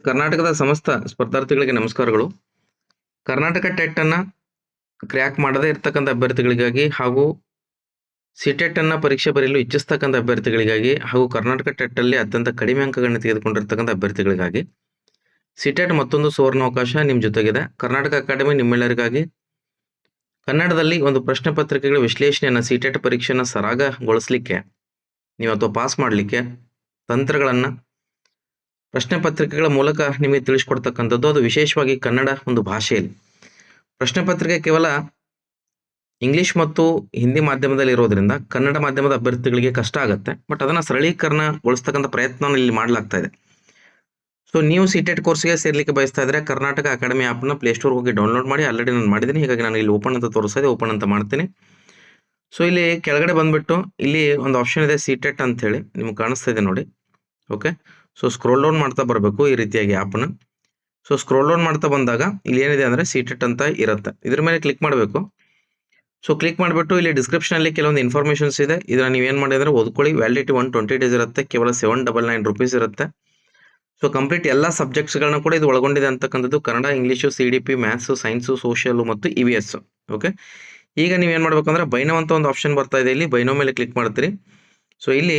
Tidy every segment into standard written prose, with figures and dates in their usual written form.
ಕರ್ನಾಟಕದ ಸಮಸ್ತ ಸ್ಪರ್ಧಾರ್ಥಿಗಳಿಗೆ ನಮಸ್ಕಾರಗಳು. ಕರ್ನಾಟಕ ಟೆಟ್ ಅನ್ನ ಕ್ರ್ಯಾಕ್ ಮಾಡದೇ ಇರತಕ್ಕಂಥ ಅಭ್ಯರ್ಥಿಗಳಿಗಾಗಿ ಹಾಗೂ ಸಿಟೆಟ್ ಅನ್ನ ಪರೀಕ್ಷೆ ಬರೆಯಲು ಇಚ್ಛಿಸ್ತಕ್ಕಂಥ ಅಭ್ಯರ್ಥಿಗಳಿಗಾಗಿ ಹಾಗೂ ಕರ್ನಾಟಕ ಟೆಟ್ ಅಲ್ಲಿ ಅತ್ಯಂತ ಕಡಿಮೆ ಅಂಕಗಳನ್ನು ತೆಗೆದುಕೊಂಡಿರ್ತಕ್ಕಂಥ ಅಭ್ಯರ್ಥಿಗಳಿಗಾಗಿ ಸಿಟೆಟ್ ಮತ್ತೊಂದು ಸುವರ್ಣಾವಕಾಶ ನಿಮ್ಮ ಜೊತೆಗಿದೆ. ಕರ್ನಾಟಕ ಅಕಾಡೆಮಿ ನಿಮ್ಮೆಲ್ಲರಿಗಾಗಿ ಕನ್ನಡದಲ್ಲಿ ಒಂದು ಪ್ರಶ್ನೆ ಪತ್ರಿಕೆಗಳ ವಿಶ್ಲೇಷಣೆಯನ್ನು ಸಿಟೆಟ್ ಪರೀಕ್ಷೆಯನ್ನು ಸರಾಗಗೊಳಿಸಲಿಕ್ಕೆ ನೀವು ಅಥವಾ ಪಾಸ್ ಮಾಡಲಿಕ್ಕೆ ತಂತ್ರಗಳನ್ನು ಪ್ರಶ್ನೆ ಪತ್ರಿಕೆಗಳ ಮೂಲಕ ನಿಮಗೆ ತಿಳಿಸ್ಕೊಡ್ತಕ್ಕಂಥದ್ದು, ಅದು ವಿಶೇಷವಾಗಿ ಕನ್ನಡ ಒಂದು ಭಾಷೆಯಲ್ಲಿ. ಪ್ರಶ್ನೆ ಪತ್ರಿಕೆ ಕೇವಲ ಇಂಗ್ಲಿಷ್ ಮತ್ತು ಹಿಂದಿ ಮಾಧ್ಯಮದಲ್ಲಿ ಇರೋದ್ರಿಂದ ಕನ್ನಡ ಮಾಧ್ಯಮದ ಅಭ್ಯರ್ಥಿಗಳಿಗೆ ಕಷ್ಟ ಆಗುತ್ತೆ. ಬಟ್ ಅದನ್ನು ಸರಳೀಕರಣಗೊಳಿಸ್ತಕ್ಕಂಥ ಪ್ರಯತ್ನ ಇಲ್ಲಿ ಮಾಡಲಾಗ್ತಾ ಇದೆ. ಸೊ ನೀವು ಸಿಟೆಟ್ ಕೋರ್ಸ್ಗೆ ಸೇರ್ಲಿಕ್ಕೆ ಬಯಸ್ತಾ ಇದ್ರೆ ಕರ್ನಾಟಕ ಅಕಾಡೆಮಿ ಆ್ಯಪ್ನ ಪ್ಲೇಸ್ಟೋರ್ ಹೋಗಿ ಡೌನ್ಲೋಡ್ ಮಾಡಿ. ಆಲ್ರೆಡಿ ನಾನು ಮಾಡಿದ್ದೀನಿ, ಹೀಗಾಗಿ ನಾನು ಇಲ್ಲಿ ಓಪನ್ ಅಂತ ತೋರಿಸ್ತಾ ಇದೆ, ಓಪನ್ ಅಂತ ಮಾಡ್ತೀನಿ. ಸೊ ಇಲ್ಲಿ ಕೆಳಗಡೆ ಬಂದ್ಬಿಟ್ಟು ಇಲ್ಲಿ ಒಂದು ಆಪ್ಷನ್ ಇದೆ ಸಿಟೆಟ್ ಅಂತ ಹೇಳಿ, ನಿಮ್ಗೆ ಕಾಣಿಸ್ತಾ ಇದೆ ನೋಡಿ. ಓಕೆ, ಸೊ ಸ್ಕ್ರೋಲ್ ಡೌನ್ ಮಾಡ್ತಾ ಬರಬೇಕು ಈ ರೀತಿಯಾಗಿ ಆ್ಯಪ್ನ. ಸೊ ಸ್ಕ್ರೋಲ್ ಡೌನ್ ಮಾಡ್ತಾ ಬಂದಾಗ ಇಲ್ಲಿ ಏನಿದೆ ಅಂದರೆ ಸಿಟೆಟ್ ಅಂತ ಇರುತ್ತೆ, ಇದ್ರ ಮೇಲೆ ಕ್ಲಿಕ್ ಮಾಡಬೇಕು. ಸೊ ಕ್ಲಿಕ್ ಮಾಡಿಬಿಟ್ಟು ಇಲ್ಲಿ ಡಿಸ್ಕ್ರಿಪ್ಷನಲ್ಲಿ ಕೆಲವೊಂದು ಇನ್ಫಾರ್ಮೇಷನ್ಸ್ ಇದೆ, ಇದನ್ನ ನೀವೇನು ಮಾಡಿ ಅಂದರೆ ಓದ್ಕೊಳ್ಳಿ. ವ್ಯಾಲಿಡಿಟಿ 120 ಡೇಸ್ ಇರುತ್ತೆ, ಕೇವಲ 799 ರೂಪೀಸ್ ಇರುತ್ತೆ. ಸೊ ಕಂಪ್ಲೀಟ್ ಎಲ್ಲ ಸಬ್ಜೆಕ್ಟ್ಸ್ಗಳನ್ನ ಕೂಡ ಇದು ಒಳಗೊಂಡಿದೆ ಅಂತಕ್ಕಂಥದ್ದು. Kannada, English, CDP, maths, science, social ಮತ್ತು EVS. ಓಕೆ, ಈಗ ನೀವೇನು ಮಾಡಬೇಕಂದ್ರೆ ಬೈನೋ ಅಂತ ಒಂದು ಆಪ್ಷನ್ ಬರ್ತಾ ಇದೆ, ಇಲ್ಲಿ ಬೈನೋ ಮೇಲೆ ಕ್ಲಿಕ್ ಮಾಡ್ತೀರಿ. ಸೊ ಇಲ್ಲಿ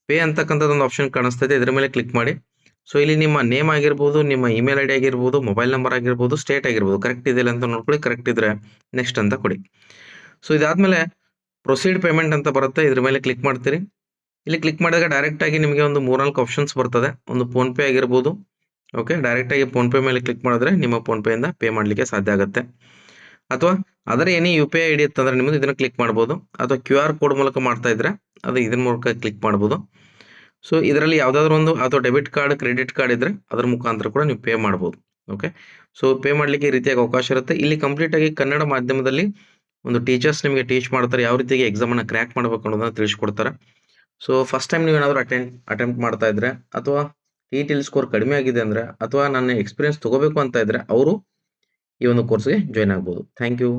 ಪೇ ಅಂತಕ್ಕಂಥದ್ದು ಒಂದು ಆಪ್ಷನ್ ಕಾಣಿಸ್ತಾ ಇದೆ, ಇದರ ಮೇಲೆ ಕ್ಲಿಕ್ ಮಾಡಿ. ಸೊ ಇಲ್ಲಿ ನಿಮ್ಮ ನೇಮ್ ಆಗಿರ್ಬೋದು, ನಿಮ್ಮ ಇಮೇಲ್ ID ಆಗಿರ್ಬೋದು, ಮೊಬೈಲ್ ನಂಬರ್ ಆಗಿರ್ಬೋದು, ಸ್ಟೇಟ್ ಆಗಿರ್ಬೋದು ಕರೆಕ್ಟ್ ಇದೆಯಲ್ಲ ಅಂತ ನೋಡ್ಕೊಳ್ಳಿ. ಕರೆಕ್ಟ್ ಇದ್ರೆ ನೆಕ್ಸ್ಟ್ ಅಂತ ಕೊಡಿ. ಸೊ ಇದಾದ್ಮೇಲೆ ಪ್ರೊಸೀಡ್ ಪೇಮೆಂಟ್ ಅಂತ ಬರುತ್ತೆ, ಇದ್ರ ಮೇಲೆ ಕ್ಲಿಕ್ ಮಾಡ್ತೀರಿ. ಇಲ್ಲಿ ಕ್ಲಿಕ್ ಮಾಡಿದಾಗ ಡೈರೆಕ್ಟ್ ಆಗಿ ನಿಮಗೆ ಒಂದು 3-4 ಆಪ್ಷನ್ಸ್ ಬರ್ತದೆ. ಒಂದು ಫೋನ್ ಪೇ ಆಗಿರ್ಬೋದು. ಓಕೆ, ಡೈರೆಕ್ಟ್ ಆಗಿ ಫೋನ್ ಪೇ ಮೇಲೆ ಕ್ಲಿಕ್ ಮಾಡಿದ್ರೆ ನಿಮ್ಮ ಫೋನ್ ಪೇ ಇಂದ ಪೇ ಮಾಡಲಿಕ್ಕೆ ಸಾಧ್ಯ ಆಗುತ್ತೆ. ಅಥವಾ ಅದರ ಏನೇ UPI ID ಇತ್ತಂದ್ರೆ ನಿಮ್ಮದು ಇದನ್ನ ಕ್ಲಿಕ್ ಮಾಡ್ಬೋದು. ಅಥವಾ QR ಕೋಡ್ ಮೂಲಕ ಮಾಡ್ತಾ ಇದ್ರೆ ಅದು ಇದ್ರ ಮೂಲಕ ಕ್ಲಿಕ್ ಮಾಡ್ಬೋದು. ಸೊ ಇದರಲ್ಲಿ ಯಾವುದಾದ್ರೂ ಒಂದು ಅಥವಾ ಡೆಬಿಟ್ ಕಾರ್ಡ್, ಕ್ರೆಡಿಟ್ ಕಾರ್ಡ್ ಇದ್ರೆ ಅದರ ಮುಖಾಂತರ ಕೂಡ ನೀವು ಪೇ ಮಾಡ್ಬೋದು. ಓಕೆ, ಸೊ ಪೇ ಮಾಡಲಿಕ್ಕೆ ಈ ರೀತಿಯಾಗಿ ಅವಕಾಶ ಇರುತ್ತೆ. ಇಲ್ಲಿ ಕಂಪ್ಲೀಟ್ ಆಗಿ ಕನ್ನಡ ಮಾಧ್ಯಮದಲ್ಲಿ ಒಂದು ಟೀಚರ್ಸ್ ನಿಮಗೆ ಟೀಚ್ ಮಾಡ್ತಾರೆ, ಯಾವ ರೀತಿಯಾಗಿ ಎಕ್ಸಾಮನ್ನು ಕ್ರ್ಯಾಕ್ ಮಾಡಬೇಕು ಅನ್ನೋದನ್ನ ತಿಳಿಸ್ಕೊಡ್ತಾರೆ. ಸೊ ಫಸ್ಟ್ ಟೈಮ್ ನೀವೇನಾದರೂ ಅಟೆಂಪ್ಟ್ ಮಾಡ್ತಾ ಇದ್ರೆ ಅಥವಾ TET ಸ್ಕೋರ್ ಕಡಿಮೆ ಆಗಿದೆ ಅಂದರೆ ಅಥವಾ ನನ್ನ ಎಕ್ಸ್ಪೀರಿಯನ್ಸ್ ತಗೋಬೇಕು ಅಂತ ಇದ್ರೆ ಅವರು ಈ ಒಂದು ಕೋರ್ಸ್ಗೆ ಜಾಯ್ನ್ ಆಗ್ಬೋದು. Thank you.